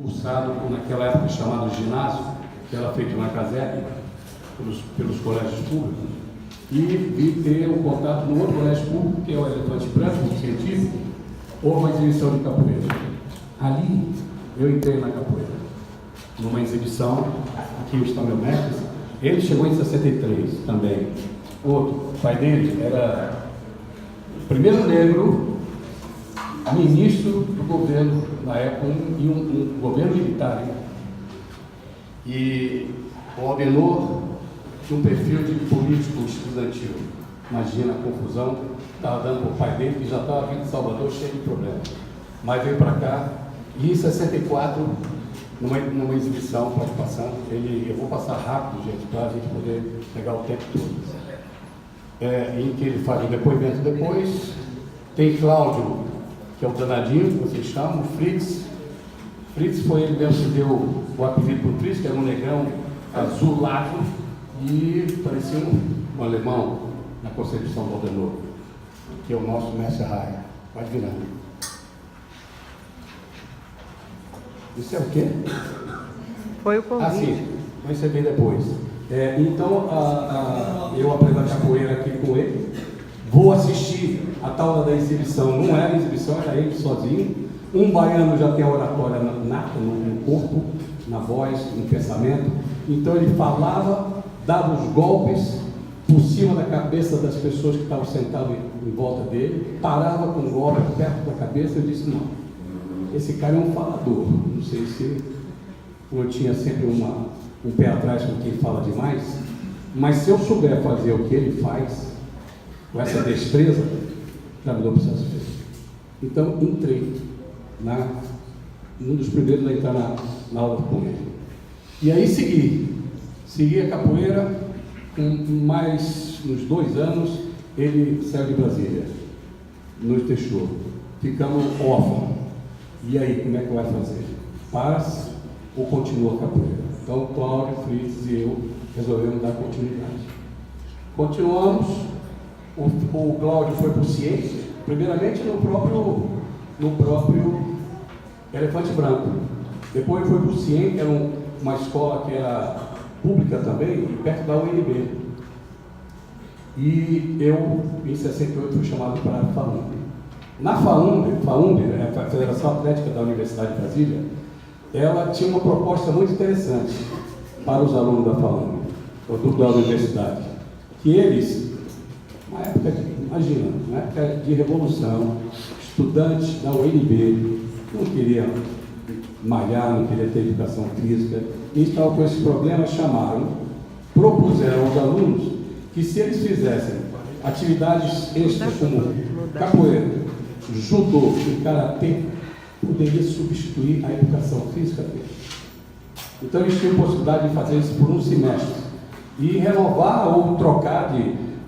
cursado naquela época chamado ginásio, que era feito na caserna, pelos colégios públicos, e vim ter um contato no outro colégio público, que é o Elefante Branco, científico, houve uma exibição de capoeira. Ali, eu entrei na capoeira, numa exibição, aqui está meu mestre, ele chegou em 63 também. Outro, o pai dele era o primeiro negro ministro do governo, na época, e um governo militar. Hein? E o Albenor tinha um perfil de político estudantil. Imagina a confusão que estava dando para o pai dele, que já estava vindo de Salvador cheio de problemas. Mas veio para cá, e em 64, numa exibição, pode passar, eu vou passar rápido, gente, para a gente poder pegar o tempo todo. Em que ele faz o depoimento depois. Tem Cláudio, que é o danadinho, que vocês chamam, o Fritz. Fritz foi ele mesmo que deu o apelido para o Fritz, que era um negrão azulado e parecia um alemão na concepção do Aldenor, que é o nosso mestre Raia. Pode virar. Isso é o quê? Foi o convite. Sim, vou receber depois. Então, eu aprendo a capoeira aqui com ele. Vou assistir a tal da exibição. Não era exibição, era ele sozinho. Um baiano já tem a oratória nata no corpo, na voz, no pensamento. Então ele falava, dava os golpes por cima da cabeça das pessoas que estavam sentadas em volta dele, parava com o golpe perto da cabeça. Eu disse: não, esse cara é um falador. Não sei se eu tinha sempre um pé atrás com quem fala demais, mas se eu souber fazer o que ele faz, com essa destreza, já me dou processo feito. Então, entrei um dos primeiros a entrar na aula com ele. E aí segui a capoeira, com mais uns 2 anos, ele saiu de Brasília, nos deixou. Ficamos órfãos. E aí, como é que vai fazer? Para-se ou continua a capoeira? Então, Cláudio, Fritz e eu resolvemos dar continuidade. Continuamos. O Cláudio foi para o Ciência, primeiramente no próprio Elefante Branco. Depois foi para o Ciência, que era uma escola que era pública também, perto da UNB. E eu, em 68, fui chamado para a FAUNB. Na FAUNB, a Federação Atlética da Universidade de Brasília, ela tinha uma proposta muito interessante para os alunos da FAUNB, da universidade, que eles, na época de revolução, estudantes da UNB não queriam malhar, não queriam ter educação física, e estavam com esse problema, propuseram aos alunos que, se eles fizessem atividades extras como capoeira, judô e karatê, poderia substituir a educação física deles. Então eles tinham possibilidade de fazer isso por um semestre e renovar ou trocar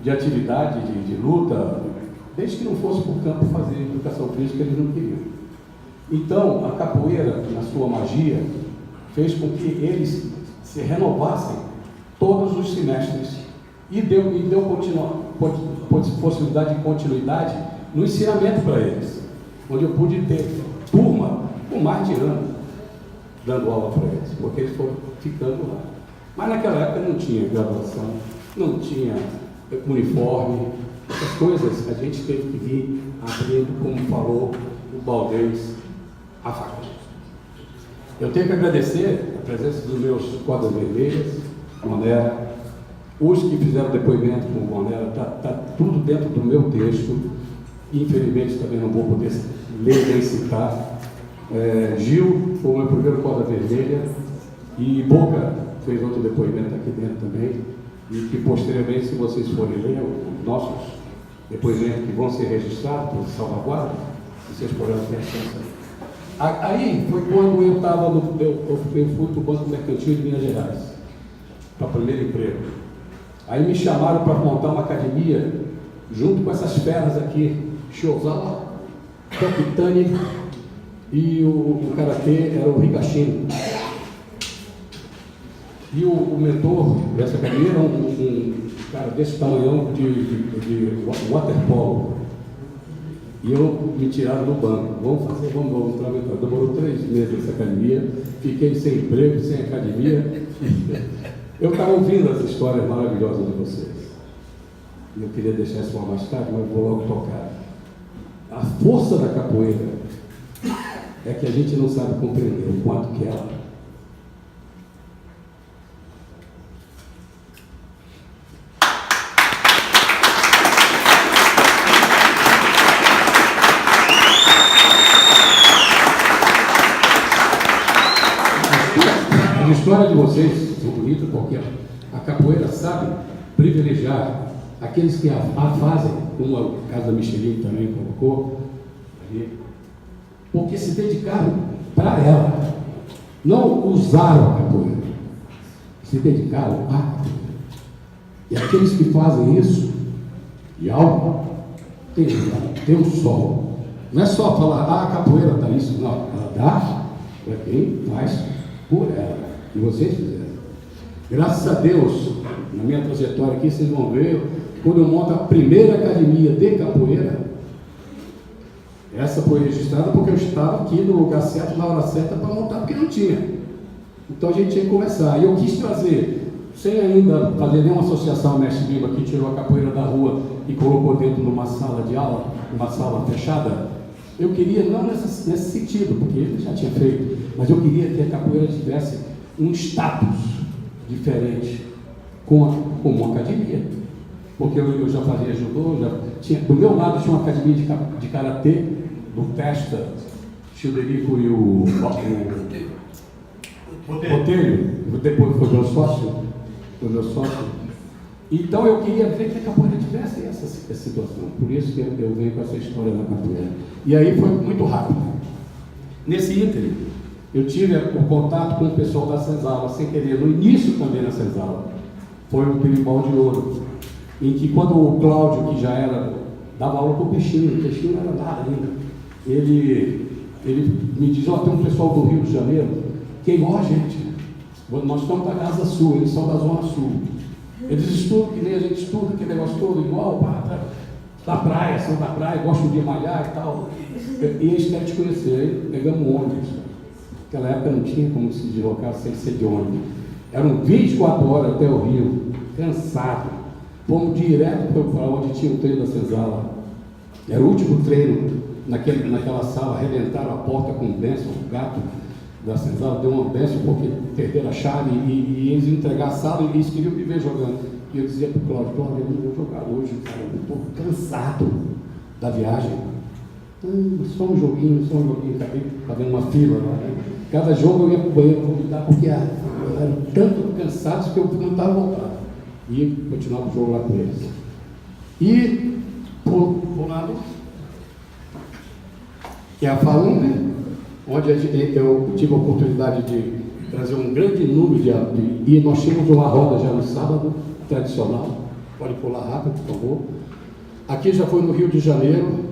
de atividade, de luta, desde que não fosse por campo fazer educação física, eles não queriam. Então a capoeira, na sua magia, fez com que eles se renovassem todos os semestres e deu possibilidade de continuidade no ensinamento para eles, onde eu pude ter turma com mais de ano dando aula para eles, porque eles foram ficando lá. Mas naquela época não tinha graduação, não tinha uniforme, essas coisas a gente teve que vir aprendendo, como falou o Baldez, a faca. Eu tenho que agradecer a presença dos meus cordas vermelhas, Monera, os que fizeram depoimento com o Monera, está tudo dentro do meu texto. Infelizmente também não vou poder ler nem citar. Gil foi o meu primeiro corda vermelha, e Boca fez outro depoimento aqui dentro também, e que posteriormente, se vocês forem ler os nossos depoimentos que vão ser registrados por salvaguarda, vocês poderão ter acesso. Aí foi quando eu estava eu fui para o Banco Mercantil de Minas Gerais, para o primeiro emprego. Aí me chamaram para montar uma academia junto com essas feras aqui, Shozawa, Tokitani, e o karatê era o Higashino. E o mentor dessa academia era um cara desse tamanhão de waterpolo. E eu me tiraram do banco. Vamos trabalhar. Demorou 3 meses essa academia, fiquei sem emprego, sem academia. Eu estava ouvindo essa história maravilhosa de vocês. E eu queria deixar isso mais tarde, mas vou logo tocar. A força da capoeira é que a gente não sabe compreender o quanto que ela. A história de vocês é bonita porque a capoeira sabe privilegiar aqueles que a fazem, como o caso da Michelin também colocou, ali, porque se dedicaram para ela, não usaram a capoeira, se dedicaram à capoeira. E aqueles que fazem isso, de alma, tem um sol. Não é só falar, a capoeira está isso, não, ela dá para quem faz por ela. E vocês fizeram. Graças a Deus, na minha trajetória aqui, vocês vão ver, quando eu monto a primeira academia de capoeira, essa foi registrada porque eu estava aqui no lugar certo, na hora certa, para montar, porque não tinha. Então a gente tinha que começar. E eu quis trazer, sem ainda fazer nenhuma associação, o mestre Bimba, que tirou a capoeira da rua e colocou dentro de uma sala de aula, uma sala fechada. Eu queria, não nesse sentido, porque ele já tinha feito, mas eu queria que a capoeira tivesse um status diferente como uma academia. Porque eu já fazia judô, do meu lado tinha uma academia de karatê, do Testa, Childerico e o Botelho, depois foi meu sócio. Então eu queria ver que a capoeira tivesse essa situação. Por isso que eu venho com essa história da capoeira. E aí foi muito rápido. Nesse ínterim, eu tive o contato com o pessoal da Senzala, sem querer, no início também na Senzala. Foi o Berimbau de Ouro, em que quando o Cláudio, que já era, dava aula para o Peixinho não era nada ainda, ele me diz, tem um pessoal do Rio de Janeiro, queimou a gente, nós estamos da Casa Sul, eles são da Zona Sul, eles estudam que nem a gente estuda, aquele negócio todo igual, da praia, são da praia, gostam de malhar e tal, e eles querem te conhecer. Aí pegamos um ônibus, naquela época não tinha como se deslocar sem ser de ônibus, eram 24 horas até o Rio, cansado. Fomos direto para onde tinha o treino da Senzala. Era o último treino naquela sala. Arrebentaram a porta com o benção, o gato da Senzala deu uma benção porque perderam a chave e eles entregaram a sala e eles queriam me ver jogando. E eu dizia para o Cláudio, eu não vou jogar hoje, cara, eu estou cansado da viagem. Só um joguinho, acabei fazendo uma fila lá. Cada jogo eu ia para o banheiro convidar porque eram tanto cansados que eu não estava voltando. E continuava o jogo lá com eles. E por lado, que é a FAUNG, onde eu tive a oportunidade de trazer um grande número e nós tínhamos uma roda já no sábado, tradicional. Pode pular rápido, por favor. Aqui já foi no Rio de Janeiro,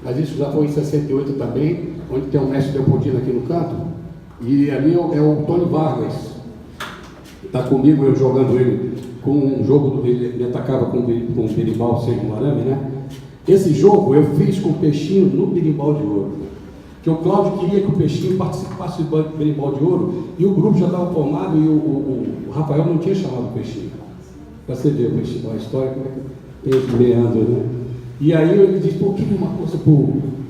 mas isso já foi em 68 também, onde tem o mestre Leopoldino aqui no canto. E ali é o Tony Vargas. Está comigo, eu jogando ele com um jogo, ele atacava com o berimbau sem um arame, né? Esse jogo eu fiz com o Peixinho no Berimbau de Ouro, que o Cláudio queria que o Peixinho participasse do Berimbau de Ouro, e o grupo já estava formado, e o Rafael não tinha chamado o Peixinho. Para você ver a história, como é que tem esse meandro, né? E aí ele disse, queria uma coisa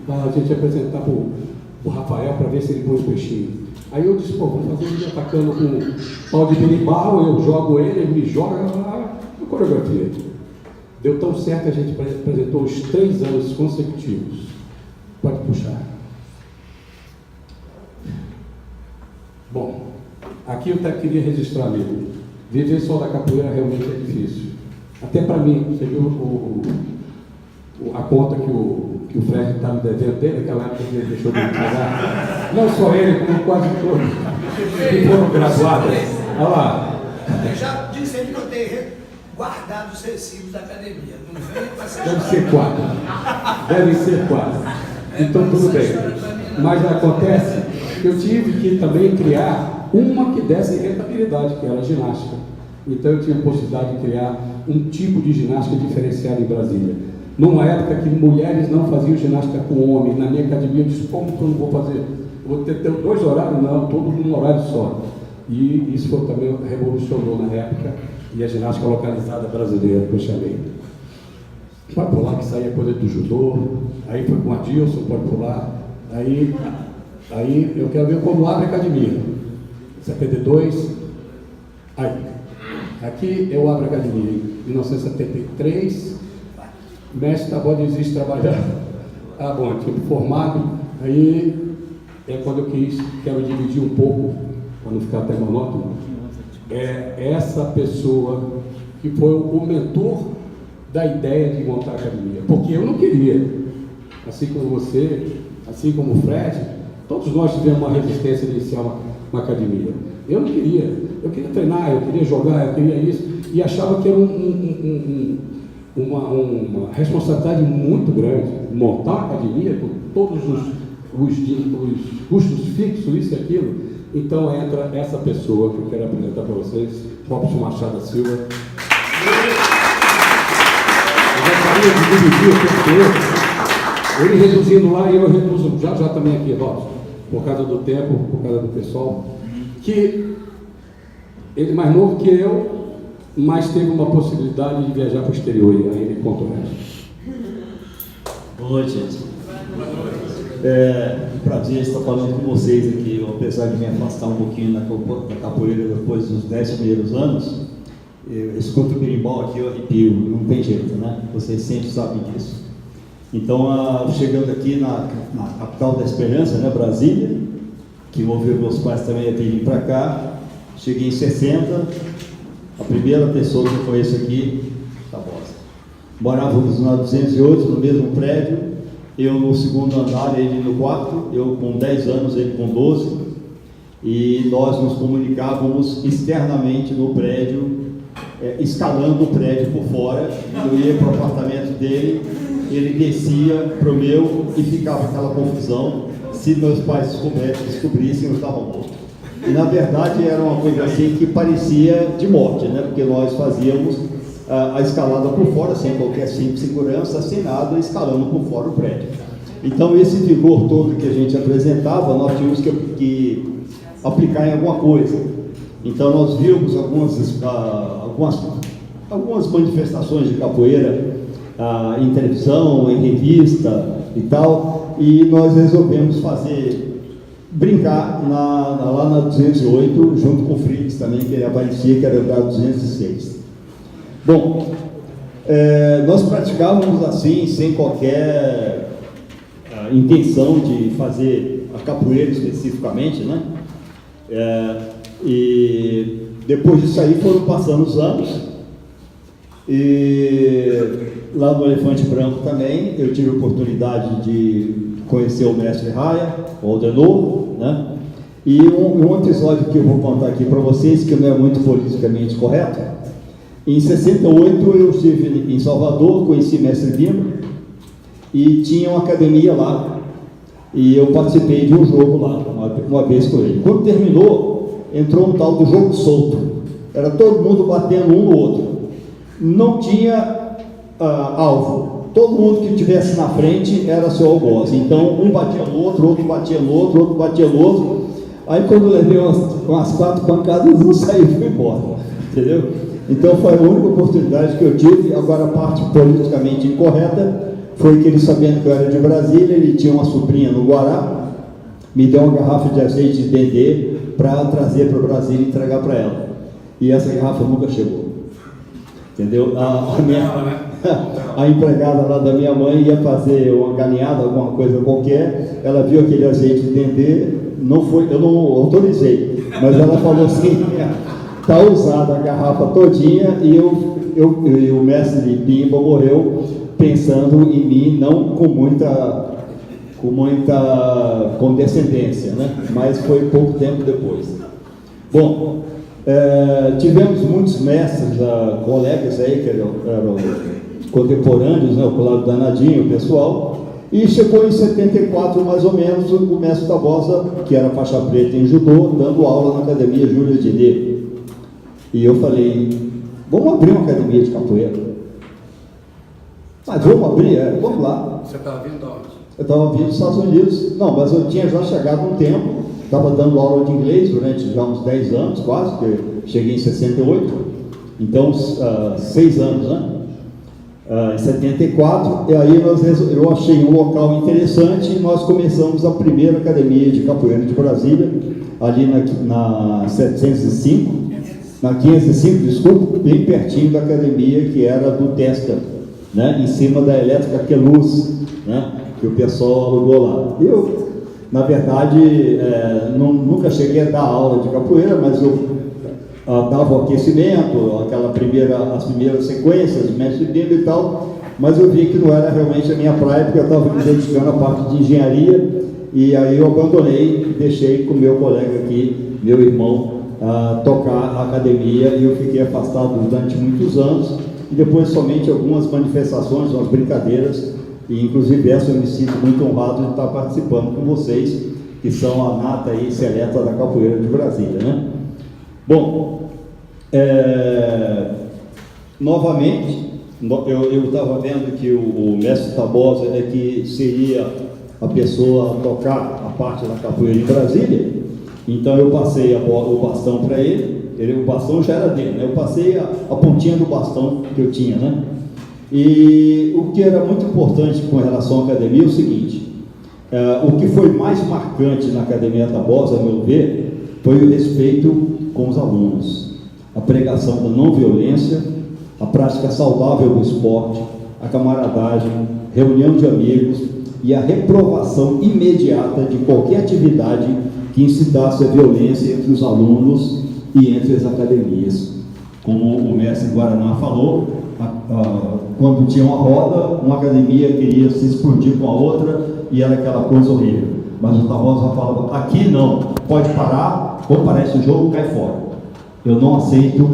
para a gente apresentar para o Rafael, para ver se ele põe o Peixinho. Aí eu disse, vamos fazer ele atacando com pau de berimbau, eu jogo ele me joga na coreografia. Deu tão certo que a gente apresentou os 3 anos consecutivos. Pode puxar. Bom, aqui eu até queria registrar mesmo. Viver só da capoeira realmente é difícil. Até para mim, você viu a conta que o Fred está me devendo dele, aquela época que ele deixou de me pagar. Não só ele, como quase todos que foram graduados. Olha lá. Eu já disse ele que eu tenho guardado os recibos da academia. Não vem para ser. Deve ser 4. Devem ser 4. Então tudo bem. Mas acontece que eu tive que também criar uma que desse rentabilidade, que era a ginástica. Então eu tinha a possibilidade de criar um tipo de ginástica diferenciada em Brasília. numa época que mulheres não faziam ginástica com homens. Na minha academia eu disse, como que eu não vou fazer? Vou ter 2 horários? Não, todos num horário só. E isso foi, também revolucionou na época, e a ginástica localizada brasileira, que eu chamei. Pode pular, que saía coisa do judô, aí foi com a Dilson, pode pular. Aí eu quero ver como abre a academia. 72, aí. Aqui eu abro a academia. Em 1973, mestre Tabosa existe trabalhar. Ah, bom, tipo formado. Aí é quando eu quero dividir um pouco, para não ficar até monótono. É essa pessoa que foi o mentor da ideia de montar a academia. Porque eu não queria, assim como você, assim como o Fred, todos nós tivemos uma resistência de iniciar uma academia. Eu não queria, eu queria treinar, eu queria jogar, eu queria isso, e achava que era uma responsabilidade muito grande montar uma academia com todos os custos fixos, isso e aquilo. Então entra essa pessoa que eu quero apresentar para vocês, Robson Machado da Silva. Eu gostaria de dividir o tempo todo, ele reduzindo lá e eu reduzo já também aqui, Robson, por causa do tempo, por causa do pessoal, que ele é mais novo que eu, mas teve uma possibilidade de viajar para o exterior, e aí ele conta o resto. Boa noite, gente. É um prazer estar falando com vocês aqui, apesar de me afastar um pouquinho da capoeira depois dos 10 primeiros anos. Eu escuto o berimbau aqui, eu arrepio, não tem jeito, né? Vocês sempre sabem disso. Então, chegando aqui na capital da esperança, né, Brasília, que moveu meus pais também a virem para cá, cheguei em 60, a primeira pessoa que eu conheço aqui, Tabosa. Morávamos na 208, no mesmo prédio, eu no segundo andar, ele no quarto, eu com 10 anos, ele com 12, e nós nos comunicávamos externamente no prédio, escalando o prédio por fora. Eu ia para o apartamento dele, ele descia para o meu e ficava aquela confusão. Se meus pais descobrissem, eu estava morto. E na verdade era uma coisa assim que parecia de morte, né? Porque nós fazíamos a escalada por fora, sem qualquer segurança, sem nada, escalando por fora o prédio. Então esse vigor todo que a gente apresentava, nós tínhamos que aplicar em alguma coisa. Então nós vimos algumas manifestações de capoeira em televisão, em revista e tal, e nós resolvemos brincar lá na 208, junto com o Fritz também, que ele aparecia, que era da 206. Bom, nós praticávamos assim, sem qualquer intenção de fazer a capoeira especificamente, né? E depois disso aí foram passando os anos, e lá no Elefante Branco também eu tive a oportunidade de conhecer o mestre Raia, o Aldenor, né? E um episódio que eu vou contar aqui para vocês, que não é muito politicamente correto. Em 68 eu estive em Salvador, conheci o mestre Bimba, e tinha uma academia lá, e eu participei de um jogo lá, uma vez com ele. Quando terminou, entrou um tal do jogo solto, era todo mundo batendo um no outro, não tinha alvo, todo mundo que estivesse na frente era seu algoz, então um batia no outro, outro batia no outro, outro batia no outro. Aí quando eu levei umas 4 pancadas, eu saí e fui embora, entendeu? Então foi a única oportunidade que eu tive. Agora a parte politicamente incorreta foi que ele, sabendo que eu era de Brasília, ele tinha uma sobrinha no Guará, me deu uma garrafa de azeite de dendê para trazer para o Brasil e entregar para ela. E essa garrafa nunca chegou. Entendeu? A empregada lá da minha mãe ia fazer uma galinhada, alguma coisa qualquer, ela viu aquele azeite de dendê, eu não autorizei, mas ela falou assim, está usada a garrafa todinha, e o mestre Bimba morreu pensando em mim, não com muita condescendência, né? Mas foi pouco tempo depois. Bom, tivemos muitos mestres, colegas aí que eram contemporâneos, né, o lado danadinho, o pessoal, e chegou em 74 mais ou menos o mestre Tabosa, que era faixa preta em judô, dando aula na academia Júlia Diné. E eu falei, vamos abrir uma academia de capoeira. Mas vamos abrir, vamos lá. Você estava vindo de onde? Eu estava vindo dos Estados Unidos, não, mas eu tinha já chegado um tempo, estava dando aula de inglês durante já uns 10 anos quase, porque eu cheguei em 68, então 6 anos, né? Em 74, e aí eu achei um local interessante e nós começamos a primeira academia de capoeira de Brasília, ali na 705, na 505, desculpa, bem pertinho da academia que era do Testa, né? Em cima da Elétrica Queluz, né? Que o pessoal alugou lá. Eu, na verdade, nunca cheguei a dar aula de capoeira, mas eu dava o aquecimento, as primeiras sequências, mestre Bíblia e tal, mas eu vi que não era realmente a minha praia, porque eu estava me dedicando à parte de engenharia, e aí eu abandonei, deixei com o meu colega aqui, meu irmão, tocar a academia, e eu fiquei afastado durante muitos anos, e depois somente algumas manifestações, umas brincadeiras, e inclusive essa eu me sinto muito honrado de estar participando com vocês, que são a nata e seleta da capoeira de Brasília, né? Bom, novamente, eu estava vendo que o mestre Tabosa que seria a pessoa a tocar a parte da capoeira em Brasília, então eu passei o bastão para ele, o bastão já era dele, né? Eu passei a pontinha do bastão que eu tinha, né? E o que era muito importante com relação à academia é o seguinte, o que foi mais marcante na Academia Tabosa, a meu ver, foi o respeito com os alunos, a pregação da não violência, a prática saudável do esporte, a camaradagem, reunião de amigos e a reprovação imediata de qualquer atividade que incitasse a violência entre os alunos e entre as academias. Como o mestre Guaraná falou, quando tinha uma roda, uma academia queria se explodir com a outra e era aquela coisa horrível. Mas o Tabosa falava, aqui não, pode parar, vamos parar esse jogo, cai fora. Eu não aceito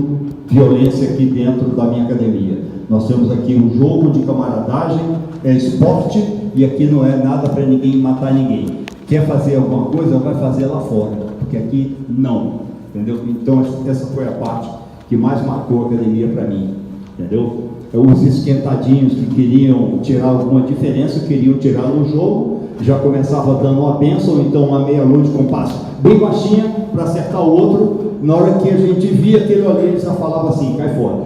violência aqui dentro da minha academia. Nós temos aqui um jogo de camaradagem, é esporte, e aqui não é nada para ninguém matar ninguém. Quer fazer alguma coisa, vai fazer lá fora, porque aqui não, entendeu? Então essa foi a parte que mais marcou a academia para mim, entendeu? Os esquentadinhos que queriam tirar alguma diferença, queriam tirar no jogo, já começava dando uma bênção, então uma meia-lua de compasso bem baixinha para acertar o outro. Na hora que a gente via aquilo ali, ele já falava assim, cai fora,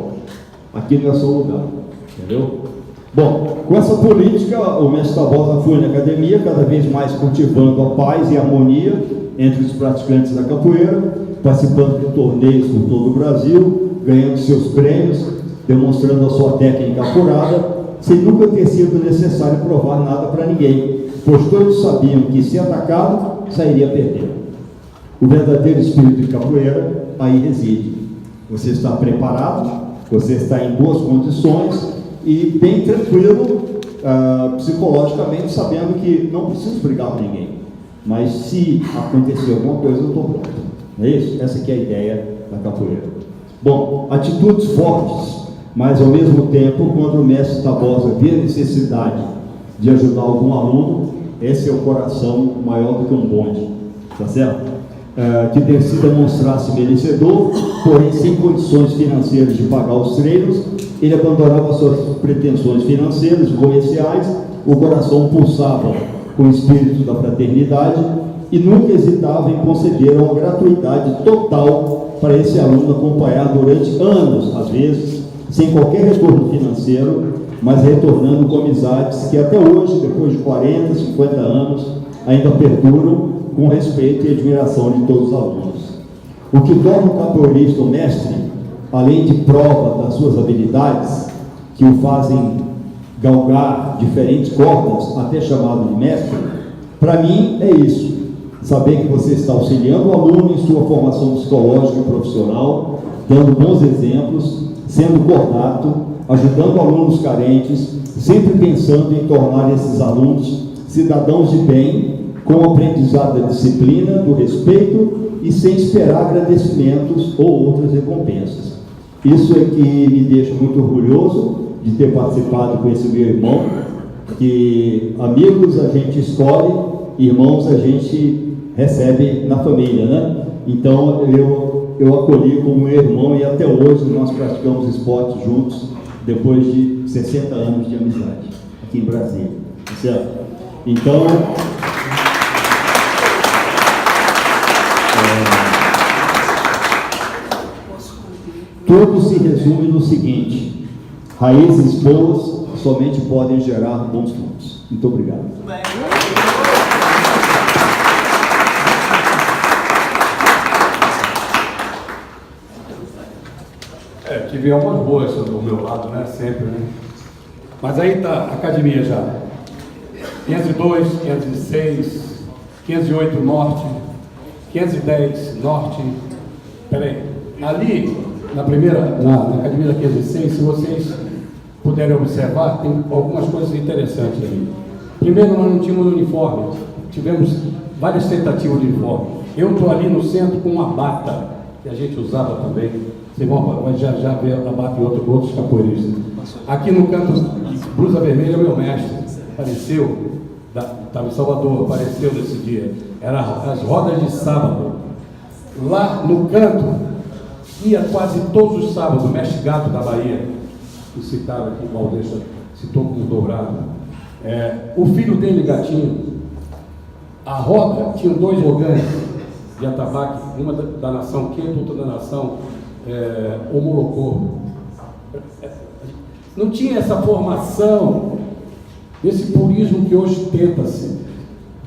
aqui não é seu lugar, entendeu? Bom, com essa política, o mestre Tabosa foi na academia, cada vez mais cultivando a paz e a harmonia entre os praticantes da capoeira, participando de torneios por todo o Brasil, ganhando seus prêmios, demonstrando a sua técnica apurada, sem nunca ter sido necessário provar nada para ninguém, pois todos sabiam que, se atacado, sairia perdendo. O verdadeiro espírito de capoeira aí reside. Você está preparado, você está em boas condições e bem tranquilo, psicologicamente, sabendo que não preciso brigar com ninguém. Mas se acontecer alguma coisa, eu estou pronto. Não é isso? Essa que é a ideia da capoeira. Bom, atitudes fortes, mas ao mesmo tempo, quando o mestre Tabosa vê a necessidade de ajudar algum aluno, esse é o coração maior do que um bonde, tá certo? Que decida mostrar-se merecedor, porém sem condições financeiras de pagar os treinos, ele abandonava suas pretensões financeiras, comerciais, o coração pulsava com o espírito da fraternidade e nunca hesitava em conceder uma gratuidade total para esse aluno acompanhar durante anos, às vezes, sem qualquer retorno financeiro, mas retornando com amizades que até hoje, depois de 40, 50 anos, ainda perduram com respeito e admiração de todos os alunos. O que torna o capoeirista o mestre, além de prova das suas habilidades, que o fazem galgar diferentes cordas até chamado de mestre, para mim é isso, saber que você está auxiliando o aluno em sua formação psicológica e profissional, dando bons exemplos, sendo cordato, ajudando alunos carentes, sempre pensando em tornar esses alunos cidadãos de bem, com o aprendizado da disciplina, do respeito e sem esperar agradecimentos ou outras recompensas. Isso é que me deixa muito orgulhoso de ter participado com esse meu irmão, que amigos a gente escolhe, irmãos a gente recebe na família, né? Então eu acolhi como meu irmão e até hoje nós praticamos esportes juntos depois de 60 anos de amizade, aqui em Brasília. Tá certo? Então, tudo se resume no seguinte: raízes boas somente podem gerar bons frutos. Muito obrigado. Tive algumas boas do meu lado, né? Sempre, né? Mas aí tá a academia já. 502, 506, 508 Norte, 510 Norte. Peraí. Ali, na academia da 506, se vocês puderem observar, tem algumas coisas interessantes ali. Primeiro, nós não tínhamos uniforme. Tivemos várias tentativas de uniforme. Eu estou ali no centro com uma bata, que a gente usava também. Vocês vão já ver a bata em outros capoeiristas. Aqui no canto, blusa vermelha, meu mestre apareceu, estava em Salvador, apareceu nesse dia. Era as rodas de sábado. Lá no canto, ia quase todos os sábados, o mestre Gato da Bahia, que citaram aqui, o Valdez citou como Dourado. O filho dele, Gatinho, a roda tinha 2 orgânicos de atabaque, uma da nação Queto, outra da nação Omolocô. Não tinha essa formação, esse purismo que hoje tenta-se,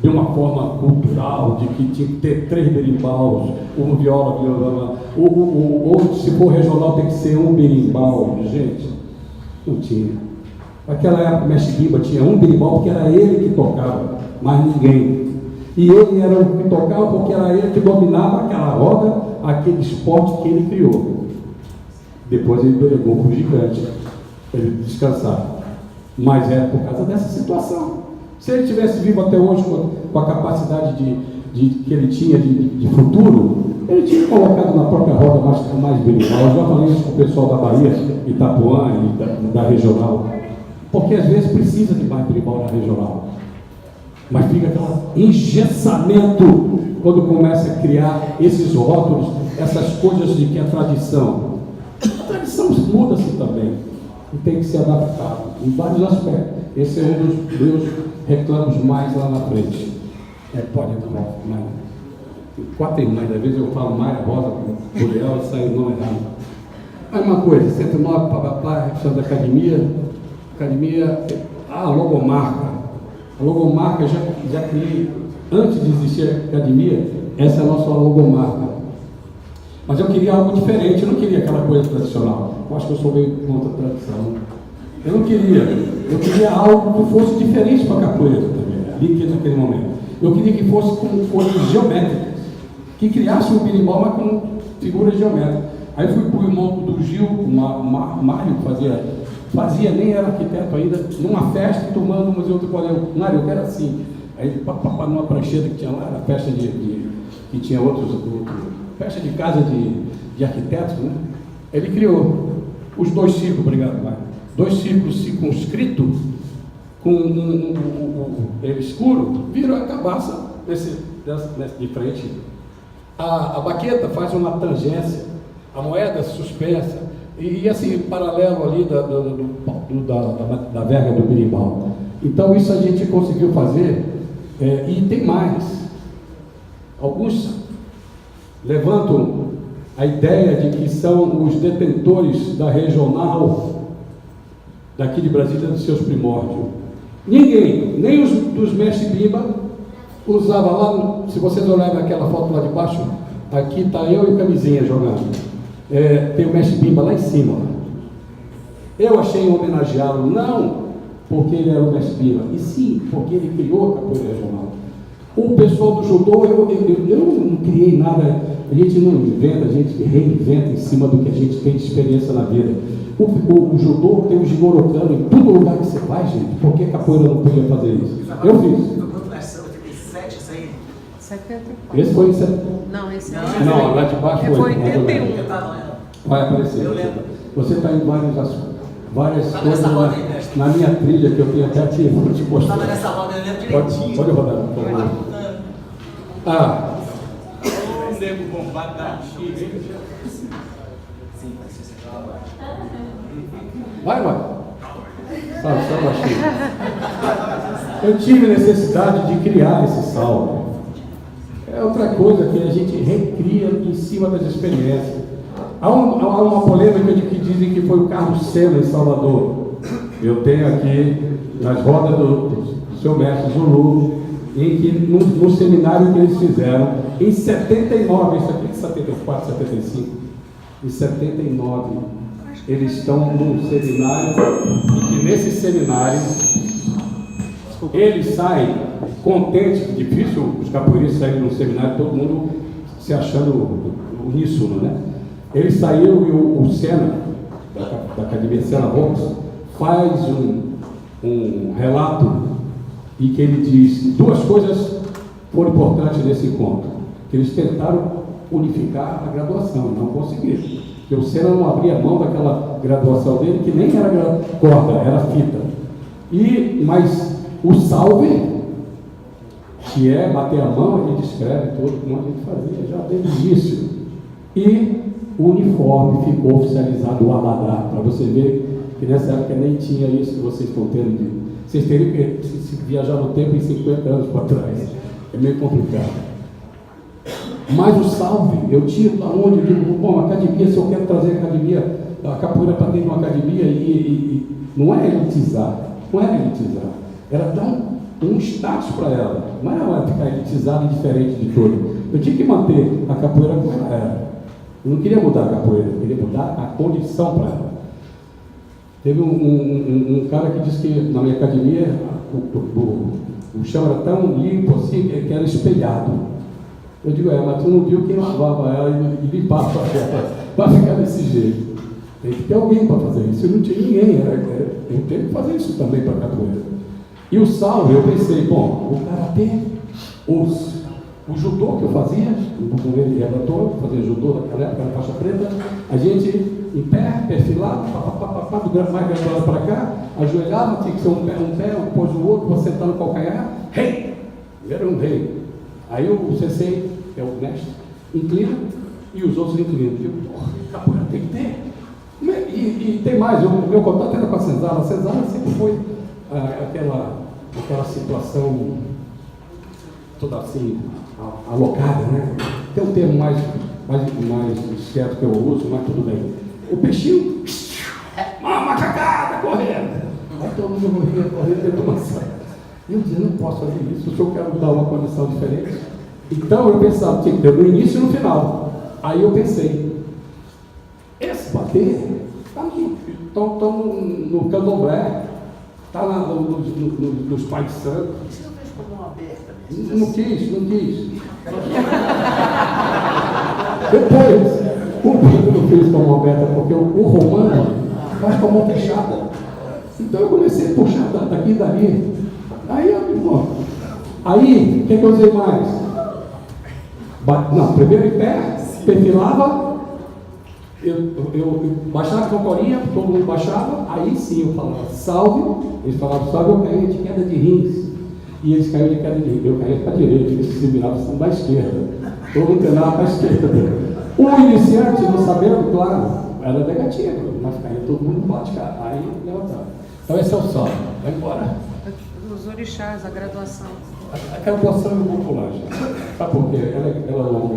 de uma forma cultural, de que tinha que ter 3 berimbaus, uma viola, ou se for regional tem que ser um berimbau. Gente, não tinha. Naquela época o mestre Bimba tinha um berimbau porque era ele que tocava, mais ninguém. E ele era o que tocava porque era ele que dominava aquela roda, aquele esporte que ele criou. Depois ele delegou para o gigante, para ele descansar. Mas é por causa dessa situação. Se ele tivesse vivo até hoje com a capacidade que ele tinha de futuro, ele tinha colocado na própria roda mais berimbau. Eu já falei isso com o pessoal da Bahia, Itapuã e da regional. Porque às vezes precisa de mais berimbau na regional. Mas fica aquele engessamento quando começa a criar esses rótulos, essas coisas de que é tradição. A tradição muda-se também e tem que ser adaptado em vários aspectos. Esse é um dos meus reclamos mais lá na frente. Pode entrar, mas 4 irmãs, às vezes eu falo Maia Rosa, Boreal e sai o nome errado. Mas uma coisa, 109, papapá, revisão da academia, a logomarca. A logomarca já criei, antes de existir a academia, essa é a nossa logomarca. Mas eu queria algo diferente, eu não queria aquela coisa tradicional. Eu acho que eu sou meio contra a tradição. Eu não queria, eu queria algo que fosse diferente para a capoeira também, ali naquele momento. Eu queria que fosse com folhas geométricas, que criasse um berimbau, mas com figuras geométricas. Aí fui para o irmão do Gil, o Mário, fazia, nem era arquiteto ainda, numa festa, tomando no Museu do Colégio. Mário, eu quero assim. Aí ele, numa prancheta que tinha lá, era festa que tinha festa de casa de arquitetos, né? Ele criou os 2 círculos, obrigado, Mário. 2 círculos circunscritos, com ele escuro, virou a cabaça de frente. A baqueta faz uma tangência, a moeda suspensa, e assim, paralelo ali da verga do berimbau. Então isso a gente conseguiu fazer, e tem mais. Alguns levantam a ideia de que são os detentores da regional daqui de Brasília dos seus primórdios. Ninguém, nem os dos mestres Bimba, usava lá, se vocês olharem naquela foto lá de baixo, aqui está eu e o Camisinha jogando. Tem o mestre Bimba lá em cima. Eu achei em homenageá-lo, não porque ele era o mestre Bimba, e sim porque ele criou a capoeira regional. O pessoal do judô, eu não criei nada, a gente não inventa, a gente reinventa em cima do que a gente tem de experiência na vida. O judô tem o jigorokano em todo lugar que você vai, gente. Por que capoeira não podia fazer isso? Eu fiz. Foi quanto versão? 87, isso aí? 74. Esse foi em Não, esse não, lá de baixo foi né? 81. Eu estava lá. Vai aparecer. Eu lembro. Você está em várias Tá coisas nessa roda aí, mestre. na minha trilha que eu tenho até aqui. Vou te Eu mostrar. estava nessa roda, eu lembro direitinho. Pode rodar, por favor. O nego bombado da antiga. Sim, vai ser essa. Vai. Sabe, só baixinho. Eu tive necessidade de criar esse salve. É outra coisa que a gente recria em cima das experiências. Há uma polêmica de que dizem que foi o Carlos Senna em Salvador. Eu tenho aqui nas rodas do seu mestre Zulu, em que no seminário que eles fizeram, em 79, isso aqui é de 74, 75, em 79, eles estão num seminário, e que nesse seminário eles saem contentes. Difícil os capoeiristas saírem num seminário, todo mundo se achando uníssono, né? Eles saíram e o Senna, da Academia Senna Vox, faz um relato em que ele diz: duas coisas foram importantes nesse encontro, que eles tentaram unificar a graduação, não conseguiram, porque o Senna não abria mão daquela graduação dele, que nem era corda, era fita. Mas o salve, que é bater a mão, a gente escreve todo, como a gente fazia já desde o início. E o uniforme ficou oficializado, o abadá, para você ver que nessa época nem tinha isso que vocês estão tendo. Vocês teriam que viajar no tempo em 50 anos para trás. É meio complicado. Mas o salve, eu tiro da onde? Eu digo, bom, academia, se eu quero trazer a capoeira para dentro de uma academia, e não é elitizar, era dar um status para ela, não era ela ficar elitizada e diferente de todo. Eu tinha que manter a capoeira como ela era. Eu não queria mudar a capoeira, eu queria mudar a condição para ela. Teve um cara que disse que na minha academia o chão era tão limpo assim que era espelhado. Eu digo, mas tu não viu quem lavava ela e limpava ela para ficar desse jeito. Tem que ter alguém para fazer isso. Eu não tinha ninguém, eu tenho que fazer isso também para a capoeira. E o salve, eu pensei, bom, o karatê, o judô que eu fazia, com ele relator, fazia judô naquela época, na faixa preta, a gente em pé, perfilado, mais graduado para cá, ajoelhava, tinha que ser um pé, depois o outro, para sentar no calcanhar, rei! Era um rei. Aí o sensei, que é o mestre, inclina e os outros inclinam. Eu digo, capoeira tem que ter. E tem mais, o meu contato era com a senzala. A senzala sempre foi aquela situação toda assim, alocada, né? Tem um termo mais certo que eu uso, mas tudo bem. O peixinho, uma macacada correndo. Aí todo mundo morria correndo dentro de uma sala. E eu dizia, não posso fazer isso, se eu quero dar uma condição diferente. Então eu pensava, tinha que ter no início e no final. Aí eu pensei, esse bater está no candomblé, está lá nos pais santos. Você não fez como uma aberta? Não quis. Depois, por que eu não fiz com a mão aberta? Porque o romano faz com a mão fechada. Então eu comecei a puxar daqui e dali. Aí o que eu usei mais? Primeiro em pé, perfilava, eu baixava com a corinha, todo mundo baixava, aí sim eu falava salve, eles falavam salve, eu caía de queda de rins. E eles caíam de queda de rins, eu caía para a direita, eles se viravam da esquerda. Todo mundo treinava para a esquerda. O iniciante, não sabendo, claro, era negativo, mas caía todo mundo bate, cara. Aí levantava. Então esse é o salve. Vai embora. Os orixás, a graduação. A graduação é muito popular, sabe por quê? Ela é longa.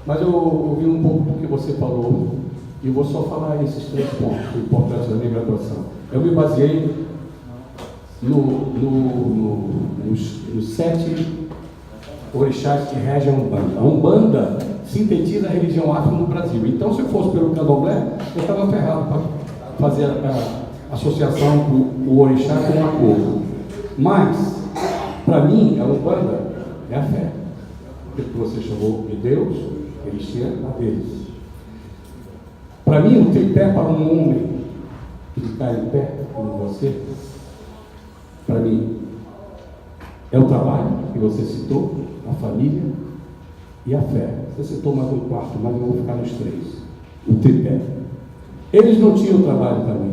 Mas eu ouvi um pouco do que você falou e eu vou só falar esses 3 pontos importantes da minha graduação. Eu me baseei nos 7 orixás que regem a Umbanda. A Umbanda sintetiza a religião afro no Brasil. Então, se eu fosse pelo candomblé, eu estava ferrado para fazer a associação do orixá com a cor. Mas, para mim, a Umbanda é a fé. O que você chamou de Deus, eles tinham a deles. Para mim, o tripé para um homem que está em pé, como você, para mim, é o trabalho que você citou, a família e a fé. Você citou mais um quarto, mas eu vou ficar nos 3. O tripé. Eles não tinham trabalho também.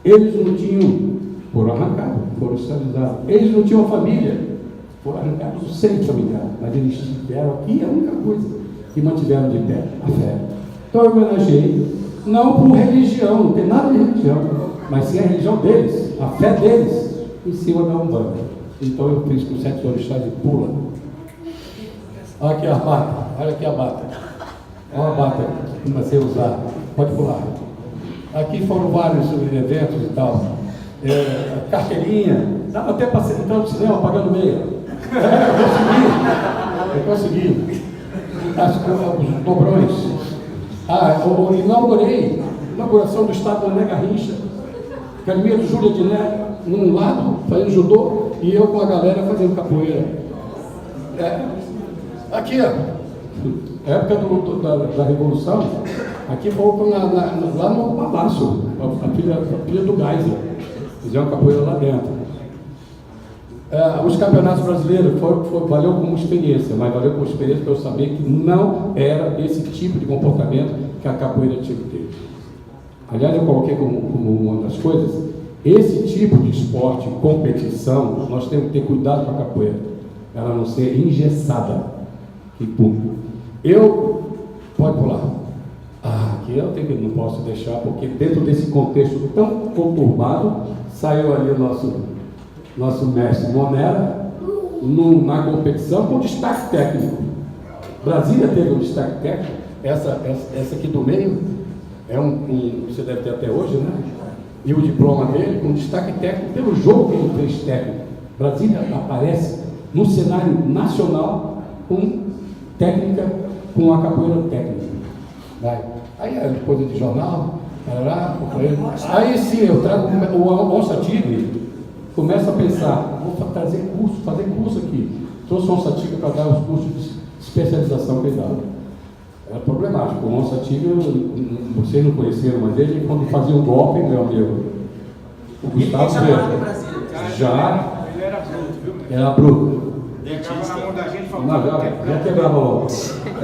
Eles não tinham, foram arrancados, foram socializados. Eles não tinham família, foram arrancados sem familiar. Mas eles tiveram aqui a única coisa que mantiveram de pé, a fé. Então eu homenageei Não por religião, não tem nada de religião, mas sim a religião deles, a fé deles, em cima da Umbanda. Então eu fiz com os 7 orixás e pula. Olha aqui a bata, olha aqui a bata. Olha a bata que comecei a usar. Pode pular. Aqui foram vários eventos e tal. Carteirinha, dava até para entrar no cinema pagando meia. Eu consegui. Os dobrões. Eu inaugurei inauguração do Estado da Né Garrincha, Academia do Júlia de Né, num lado, fazendo judô, e eu com a galera fazendo capoeira. Aqui, ó, época da Revolução, aqui voltam lá no Palácio, a filha do Geisel, fizeram capoeira lá dentro. Os campeonatos brasileiros valeu como experiência, mas valeu como experiência para eu saber que não era esse tipo de comportamento que a capoeira tinha que ter. Aliás, eu coloquei como uma das coisas, esse tipo de esporte, competição, nós temos que ter cuidado com a capoeira, ela não ser engessada em público. Pode pular. Aqui eu não posso deixar, porque dentro desse contexto tão conturbado, saiu ali o nosso mestre Monera, na competição com destaque técnico. Brasília teve um destaque técnico, essa aqui do meio, você deve ter até hoje, né? E o diploma dele com destaque técnico pelo jogo que ele fez técnico. Brasília aparece no cenário nacional com técnica, com a capoeira técnica. Aí é coisa de jornal, aí sim eu trago o Onça Tigre. Começa a pensar, vou fazer curso aqui. Trouxe o Onça Tigre para dar os cursos de especialização que ele dava. Era problemático. O Onça Tigre, vocês não conheceram, mas ele, quando fazia um golpe, meu amigo, o Gustavo já era bruto. Já quebrava logo.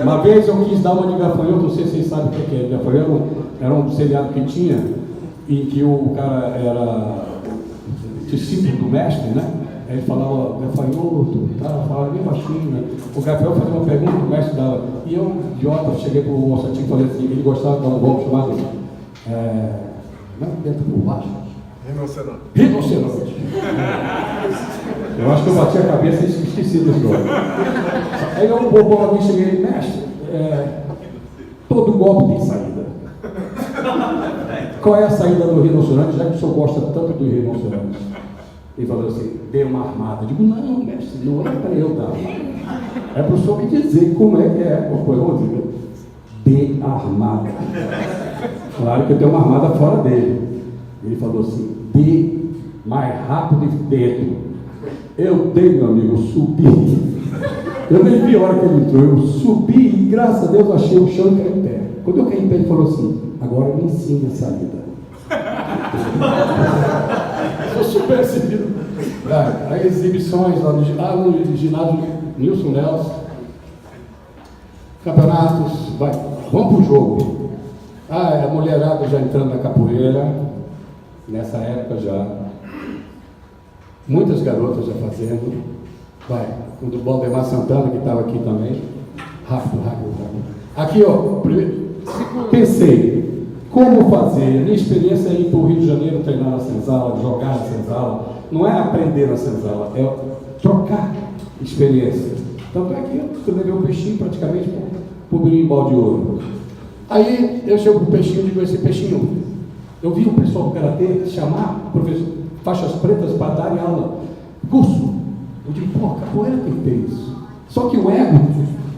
Uma vez eu quis dar uma de gafanhoto, não sei se vocês sabem o que é. Gafanhoto era um seriado que tinha, em que o cara era discípulo do mestre, né? Aí ele falava gafanhoto, falava bem baixinho, né? O gafanhoto fazia uma pergunta, o mestre dava. E eu, idiota, cheguei pro Onça Tigre e falei assim, ele gostava de dar um golpe chamado dentro por baixo. Rinoceronte. Eu acho que eu bati a cabeça e esqueci desse golpe. Aí eu vou alguém cheguei, mestre, todo golpe tem saída. Qual é a saída do rinoceronte, já que o senhor gosta tanto do rinoceronte? Ele falou assim, dê uma armada. Eu digo, não, mestre, não é para eu dar armada. É para o senhor me dizer como é que é. Vamos dizer, dê a armada. Claro que eu dei uma armada fora dele. Ele falou assim, dê mais rápido e dentro. Eu dei, meu amigo, eu subi. Eu nem vi a hora que ele entrou. Eu subi e, graças a Deus, achei o chão e caí em pé. Quando eu caí em pé, ele falou assim, agora me ensina a saída. Sou super recebido. Aí exibições lá no ginásio Nilson Nelson. Campeonatos, vamos pro jogo. A mulherada já entrando na capoeira, nessa época já. Muitas garotas já fazendo. O do Valdemar Santana, que estava aqui também. Rápido. Aqui, ó, pensei. Como fazer? A minha experiência é ir para o Rio de Janeiro treinar na senzala, jogar na senzala. Não é aprender na senzala, é trocar experiência. Tanto é que eu levei um peixinho praticamente para o berimbau de ouro. Aí eu chego para o peixinho e digo, esse peixinho, eu vi o pessoal do Karatê chamar professor, faixas pretas para dar aula, curso. Eu digo, capoeira tem que ter isso. Só que o ego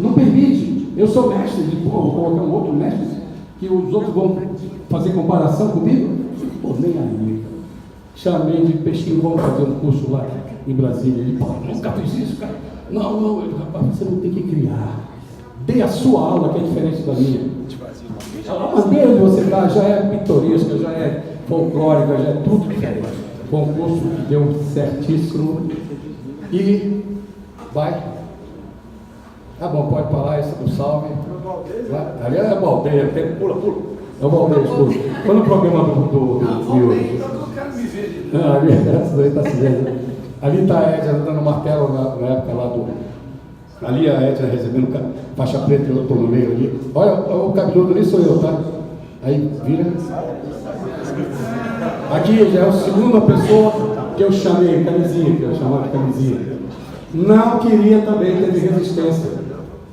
não permite. Eu sou mestre, vou colocar um outro mestre, que os outros vão fazer comparação comigo? Nem aí. Chamei de peixinho, vamos fazer um curso lá em Brasília. Ele falou, nunca fiz isso, cara. Não, rapaz, você não tem que criar. Dê a sua aula, que é diferente da minha. A maneira onde você está já é pitoresca, já é folclórica, já é tudo diferente. Foi um curso que deu certíssimo. E vai. Tá bom, pode falar esse do salve. Ali é a Baldeia, pula. É o Baldeia, pula. Foi no programa do ali está se vendo. Ali está a Edna dando martelo na época lá do. Ali a Edna recebendo faixa preta e eu estou no meio ali. Olha, o cabeludo ali sou eu, tá? Aí, vira. Aqui já é a segunda pessoa que eu chamei, camisinha, que eu chamava de camisinha. Não queria também, teve resistência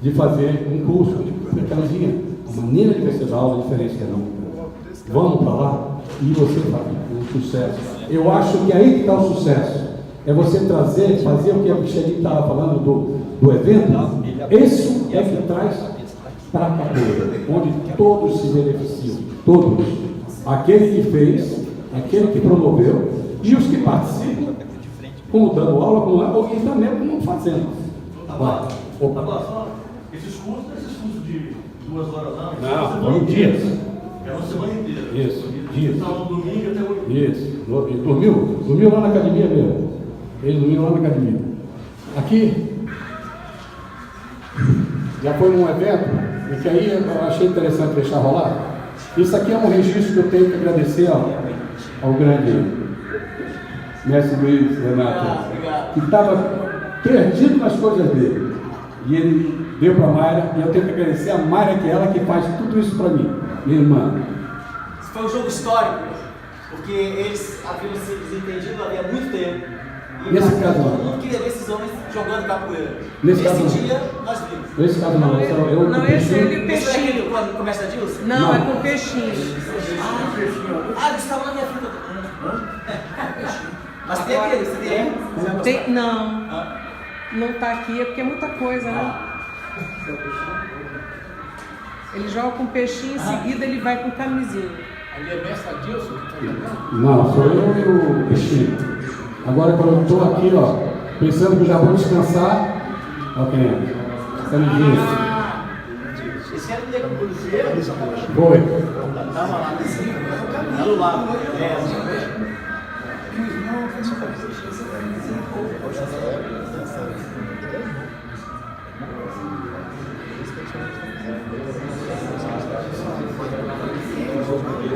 de fazer um curso de camisinha. A maneira de você dar aula é diferente, não. Vamos para lá e você faz o sucesso. Eu acho que aí que está o sucesso. É você trazer, fazer o que a Micheline estava falando do evento. Isso é que traz para a cadeia, onde todos se beneficiam. Todos. Aquele que fez, aquele que promoveu e os que participam, como dando aula, como, e também como fazendo. Agora, só, esses cursos de 2 horas lá, não, foram dias. É uma semana inteira. Isso, dias. Então, no domingo até o. Isso. Dormiu lá na academia mesmo. Ele dormiu lá na academia. Aqui, já foi num evento, e que aí eu achei interessante deixar rolar. Isso aqui é um registro que eu tenho que agradecer ao grande mestre Luiz Renato, que estava perdido nas coisas dele. E ele deu para a Mayra, e eu tenho que agradecer a Mayra, que é ela que faz tudo isso para mim, minha irmã. Isso foi um jogo histórico, porque eles haviam se desentendido ali há muito tempo. E Nesse caso todo não. mundo queria ver esses homens jogando capoeira. Nesse caso Nesse não. dia, nós vimos. Nesse caso não, eu Não, esse ele e o Esse é aquele peixinho. quando começa a Dilson? Não, Não. é com peixinho. Ah, você estava na minha frente. Mas tem aquele, você tem? Não. Não tá aqui, é porque é muita coisa, né? Ele joga com peixinho, em seguida ele vai com camisinha. Ali é mestre Adilson que está jogando? Não, sou eu e o Peixinho. Agora, quando eu estou aqui, ó, pensando que eu já vou descansar, ó, quem é? Camisinha. Esse era o Diego Cruzeiro? Foi. Estava lá em cima, tá do lado.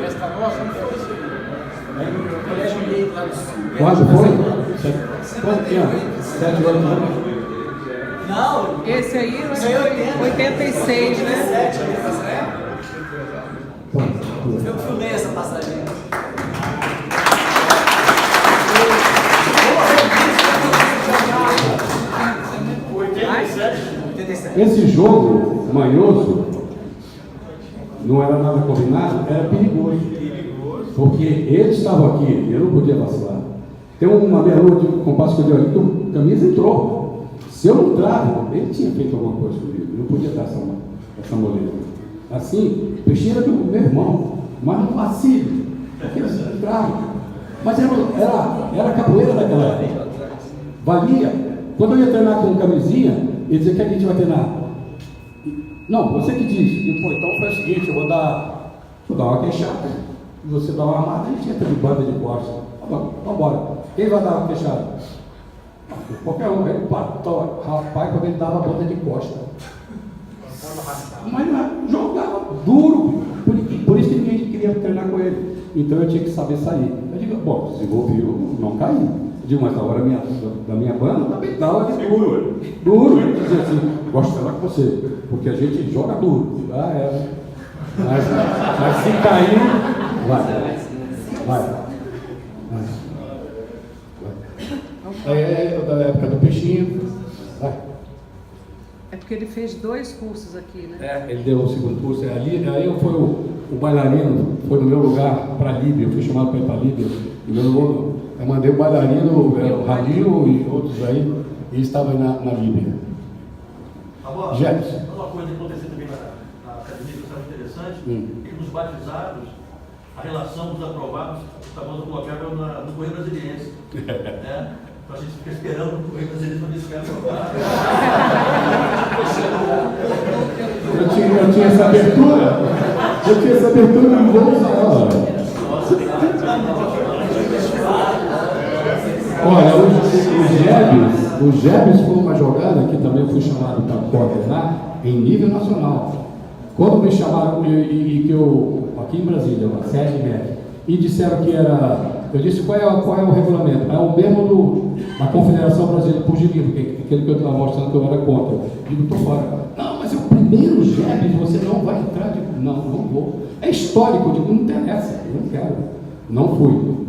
Esta nossa não foi isso. Colégio Mineiro lá do Sul. Quando foi? Quanto tempo? 7 anos. Não, Esse aí eu acho Isso que aí é foi 86, né? 7 Eu filmei essa passagem. Esse jogo manhoso não era nada combinado, era perigoso. Porque ele estava aqui, eu não podia vacilar. Tem uma meia-lua de compasso que eu dei ali, que o camisa entrou. Se eu não trago, ele tinha feito alguma coisa comigo, eu não podia dar essa moleza. Assim, o Peixinho era do meu irmão, mas não vacile, porque eles entraram. Mas era capoeira daquela época. Valia. Quando eu ia treinar com camisinha, ele dizia que a gente vai treinar. Não, você que diz. E, pô, então foi o seguinte, eu vou dar uma queixada. E você dá uma armada, a gente entra de banda de costas. Tá bom, vamos embora. Quem vai dar uma queixada? Qualquer um. Aí, rapaz, quando ele dava a banda de costas. Mas não, jogava duro. Por isso que ninguém queria treinar com ele. Então eu tinha que saber sair. Eu digo, bom, desenvolveu, não caí. Eu digo, mas na hora da minha banda também dá hora de duro. Duro. Eu dizia assim, gosto de falar com você, porque a gente joga duro. Ah, é. Mas se cair, vai. É da época do Peixinho. Vai. É porque ele fez 2 cursos aqui, né? Ele deu o segundo curso ali, aí eu fui o bailarino, foi no meu lugar para a Líbia, eu fui chamado para ir para a Líbia. Eu mandei o bailarino, o Ramil e outros aí, e eles estavam aí na Líbia. Agora, Jefferson. uma coisa que aconteceu também na academia que eu achava interessante, é que nos batizados, a relação dos aprovados, o famoso colocava no Correio Brasiliense. Né? Então a gente fica esperando o Correio Brasiliense para ver se o cara Eu tinha essa abertura, e vou usar ela. Olha, o Jebs foi uma jogada que também eu fui chamado para coordenar em nível nacional. Quando me chamaram, e que eu, aqui em Brasília, uma sede média, e disseram que era, eu disse, qual é o regulamento? É o mesmo da Confederação Brasileira de Pugilismo, aquele que eu estava mostrando que eu era contra. Eu digo, estou fora. Não, mas é o primeiro Jebs, você não vai entrar. Eu digo, não vou. É histórico, eu digo, não interessa, eu não quero. Não fui.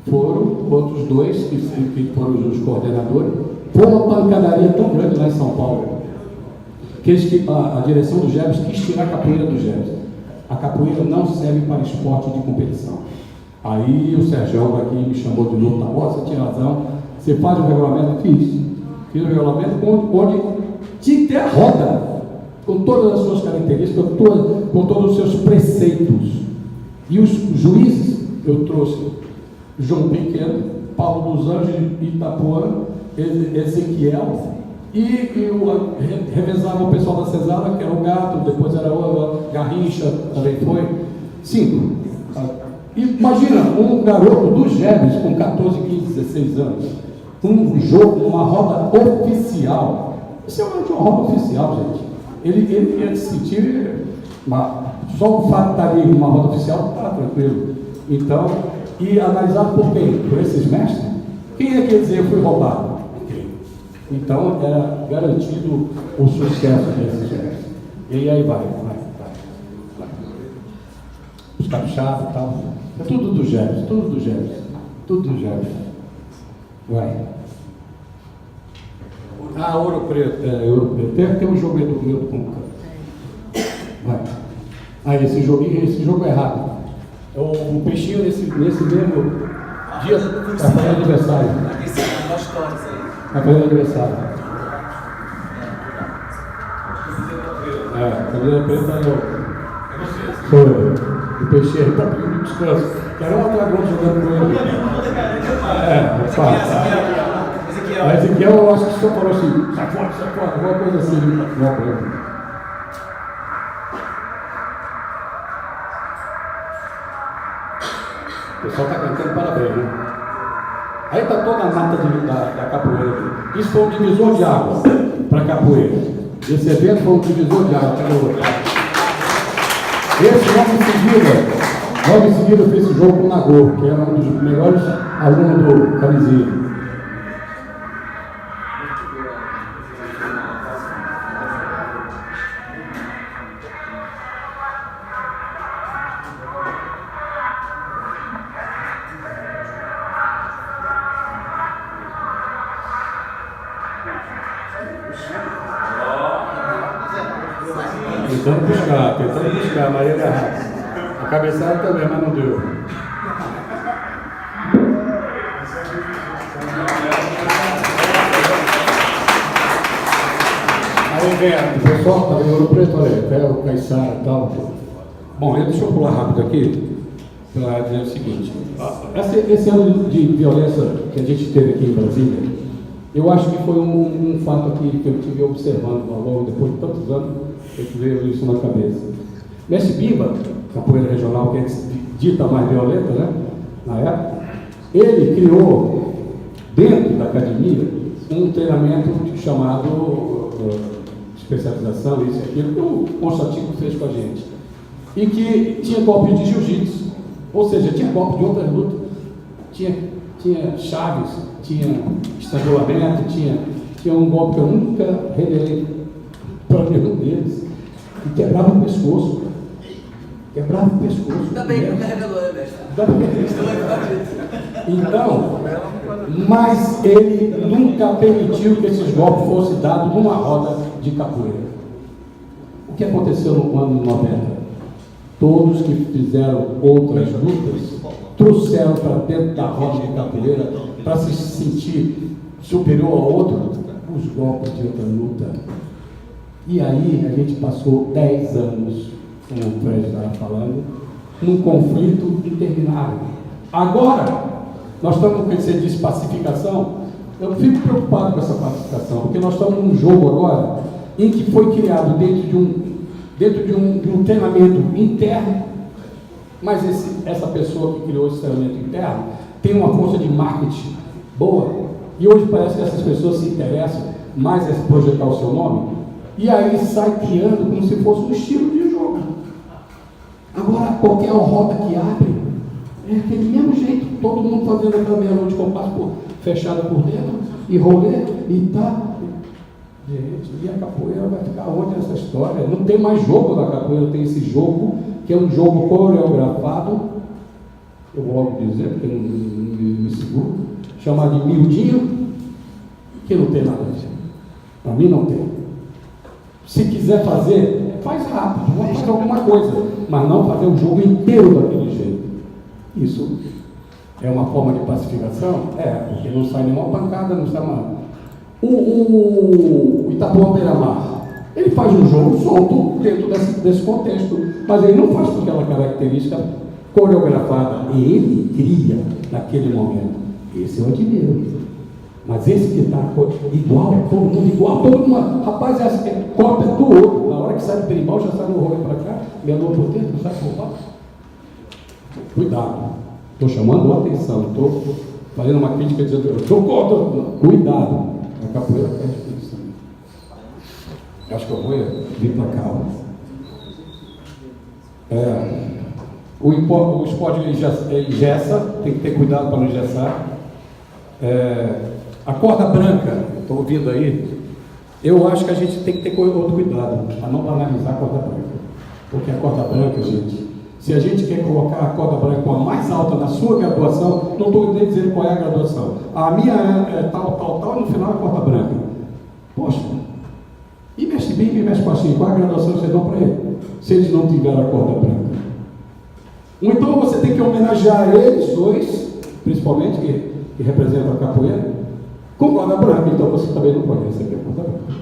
Foram outros dois que foram os coordenadores. Foi uma pancadaria tão grande lá em São Paulo que a direção do Gebs quis tirar a capoeira do Gebs. A capoeira não serve para esporte de competição. Aí o Sérgio aqui me chamou de novo, tá bom, você tinha razão, você faz um regulamento? Fiz um regulamento onde tinha que ter a roda, com todas as suas características, com todos os seus preceitos. E os juízes, eu trouxe João Pequeno, Paulo dos Anjos, Itapuã, Ezequiel, e eu revezava o pessoal da Cesara, que era o Gato, depois era o Garrincha, também foi. 5. Imagina um garoto do Gebs com 14, 15, 16 anos, um jogo, uma roda oficial. Isso é uma roda oficial, gente. Ele ia se sentir, só o fato de estar ali numa roda oficial está tranquilo. Então, e analisado por quem? Por esses mestres? Quem é que ia dizer eu fui roubado? Então, era garantido o sucesso desses mestres. E aí vai. Os capixabas e tal. É tudo do Gebs, tudo do Gebs. Vai. Ouro Preto. Tem um jogo aí do meu Conca. Vai. Esse jogo é rápido. O peixinho nesse mesmo dia está fazendo aniversário. Vai fazer aniversário. Cabelo Preto é eu. Sou eu. O peixinho está pedindo descanso. Quero um dragão jogando com ele. A Ezequiel, eu acho que o senhor falou assim, sai fora, alguma coisa assim. O pessoal está cantando parabéns, né? Aí está toda a mata da capoeira. Isso foi um divisor de água para a capoeira. Esse evento foi um divisor de água para a outra. Logo em seguida eu fiz esse jogo com o Nagô, que era um dos melhores alunos do Camisinha. Tentando buscar, mas ele errado. A cabeçada também, mas não deu. Aí vem o pessoal, tá vendo o preto, olha, até o Caiçara e tal. Bom, deixa eu pular rápido aqui para dizer o seguinte. Esse ano de violência que a gente teve aqui em Brasília, eu acho que foi um fato aqui que eu estive observando ao longo, depois de tantos anos, eu tive isso na cabeça. Mestre Bimba, capoeira regional, que é dita mais violenta, né? Na época, ele criou, dentro da academia, um treinamento chamado especialização, isso e aquilo, que o Constantino fez com a gente. E que tinha golpe de jiu-jitsu, ou seja, tinha golpe de outras lutas, tinha chaves, tinha estrangulamento, tinha um golpe que eu nunca revelei para nenhum deles, e quebrava o pescoço. Ainda bem que não revelou, né, mestre? Então, mas ele nunca permitiu que esses golpes fossem dados numa roda de capoeira. O que aconteceu no ano 90? Todos que fizeram outras lutas trouxeram para dentro da roda de capoeira para se sentir superior ao outro os golpes de outra luta. E aí a gente passou 10 anos, como o Fred estava falando, num conflito interminável. Agora, nós estamos com esse de pacificação. Eu fico preocupado com essa pacificação, porque nós estamos num jogo agora em que foi criado dentro de um treinamento interno, mas essa pessoa que criou esse treinamento interno tem uma força de marketing boa, e hoje parece que essas pessoas se interessam mais a projetar o seu nome, e aí sai criando como se fosse um estilo de jogo. Agora, qualquer roda que abre, é aquele mesmo jeito, todo mundo fazendo aquela meia de compasso fechada por dentro, e rolê, e tá. Gente, e a capoeira vai ficar onde nessa história? Não tem mais jogo da capoeira, tem esse jogo que que é um jogo coreografado, eu vou logo dizer, porque eu não me seguro, chamado de miudinho, que não tem nada a ver. Para mim não tem. Se quiser fazer, faz rápido, vamos fazer alguma coisa, mas não fazer o jogo inteiro daquele jeito. Isso é uma forma de pacificação? É, porque não sai nenhuma pancada, não sai nada. O Itapuã Beira-Mar, ele faz um jogo solto dentro desse contexto, mas ele não faz com aquela característica coreografada, e ele cria naquele momento. Esse eu admiro. Mas esse que está igual, todo mundo, rapaz, é cópia do outro. Na hora que sai do berimbau, já sai no rolo para cá, minha lua por dentro, sai por baixo. Cuidado, estou chamando a atenção, estou fazendo uma crítica dizendo, eu estou contra. Cuidado, a capoeira pede isso também. Acho que eu vou vir para cá. O esporte engessa, tem que ter cuidado para não engessar. A corda branca, estou ouvindo aí, eu acho que a gente tem que ter outro cuidado, para não banalizar a corda branca. Porque a corda branca, gente, se a gente quer colocar a corda branca com a mais alta na sua graduação, não estou nem dizendo qual é a graduação. A minha é tal, no final é a corda branca. Poxa, e mexe bem, e mexe baixinho, qual é a graduação que vocês dão para ele? Se eles não tiverem a corda branca. Então você tem que homenagear eles dois, principalmente, que representam a capoeira, com corda branca. Então você também não pode receber corda branca.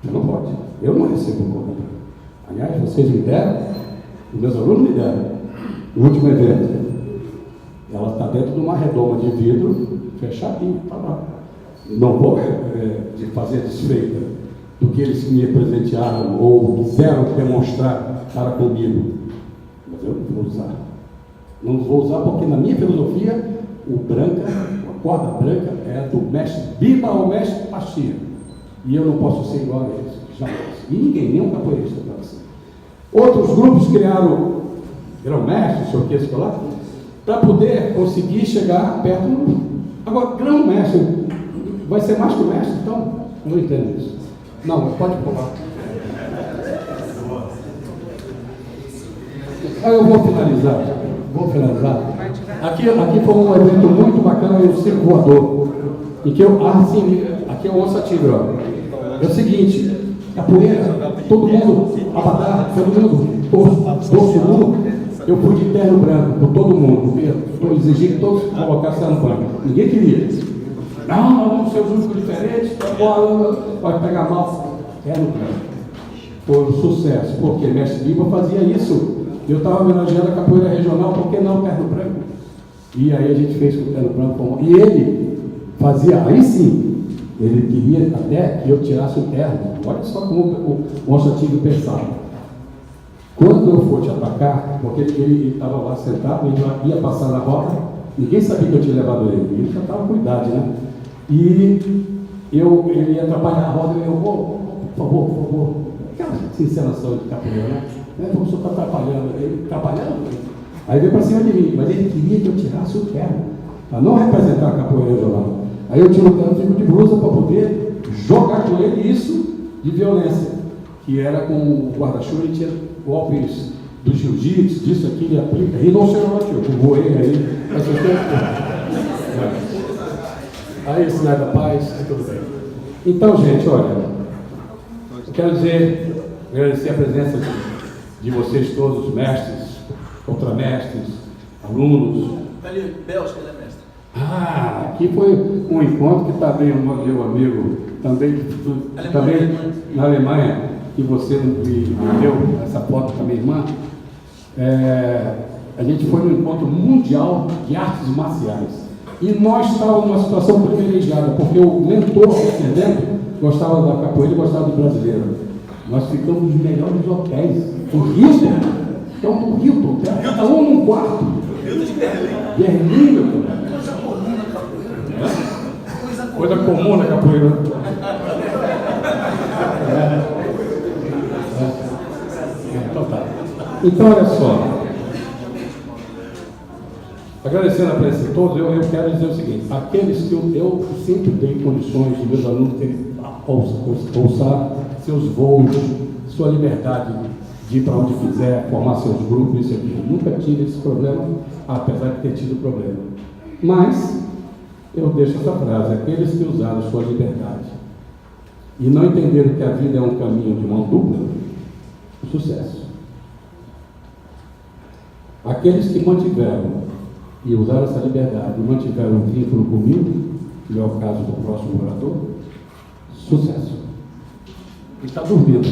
Você não pode. Eu não recebo corda branca. Aliás, vocês me deram, os meus alunos me deram, no último evento. Ela está dentro de uma redoma de vidro, fechadinha, está lá. Não vou fazer desfeita do que eles me presentearam ou quiseram demonstrar para comigo. Mas eu não vou usar. Não vou usar porque na minha filosofia, a corda branca é do mestre Biba ao mestre Pastia. E eu não posso ser igual a eles, jamais. E ninguém, nenhum capoeirista pode ser. Outros grupos criaram grão-mestre, sei o que, sei lá, para poder conseguir chegar perto do... Agora, grão-mestre vai ser mais que o mestre, então? Eu não entendo isso. Não, pode pular. Eu vou finalizar. Aqui foi um evento muito bacana, o Circo Voador. Em que aqui é o Onça Tigre. É o seguinte, capoeira, todo mundo, abadá, todo mundo, torso nu, eu fui de terno branco, por todo mundo, porque eu exigi que todos colocassem terno branco. Ninguém queria. Não, nós vamos ser os únicos diferentes, pode pegar mal. Terno branco. Foi um sucesso, porque mestre Biba fazia isso. Eu estava homenageando a capoeira regional, por que não o terno branco? E aí a gente fez com o terno branco. E ele fazia, aí sim, ele queria até que eu tirasse o terno. Olha só como o Onça Tigre pensava. Quando eu for te atacar, porque ele estava lá sentado, ele ia passar na roda, ninguém sabia que eu tinha levado ele. Ele já estava com idade, né? E ele ia atrapalhar a roda, e eu vou, por favor. Aquela encenação de capoeira, né? O professor está atrapalhando ele. Aí veio para cima de mim, mas ele queria que eu tirasse o terno, para não representar a capoeira regional. Aí eu tiro o terno, fico de blusa para poder jogar com ele isso de violência, que era com o guarda-chuva, ele tinha golpes do jiu-jitsu, disso aqui, ele aplica, rinoceronte, eu voei aí, essas coisas. Aí, sinal da paz, tudo bem. Então, gente, olha, eu quero agradecer a presença de vocês todos, mestres, contramestres, alunos. Ali, Bélgica, né, mestre? Aqui foi um encontro que também o meu amigo, também na Alemanha, que você me deu essa foto com a minha irmã. A gente foi num encontro mundial de artes marciais. E nós estávamos numa situação privilegiada, porque o mentor descendente gostava da capoeira e gostava do brasileiro. Nós ficamos nos melhores hotéis. O Hilton, que é um Hilton, cada um num quarto. Berlim, meu filho. Coisa comum na capoeira. Então tá. Então, olha só. Agradecendo a presença de todos, eu quero dizer o seguinte: aqueles que eu sempre dei condições de meus alunos terem ousar seus voos, sua liberdade de ir para onde quiser, formar seus grupos, isso aqui. Nunca tive esse problema, apesar de ter tido problema. Mas, eu deixo essa frase: aqueles que usaram sua liberdade e não entenderam que a vida é um caminho de mão dupla, sucesso. Aqueles que mantiveram e usaram essa liberdade e mantiveram um vínculo comigo, que é o caso do próximo orador, sucesso. Ele está dormindo.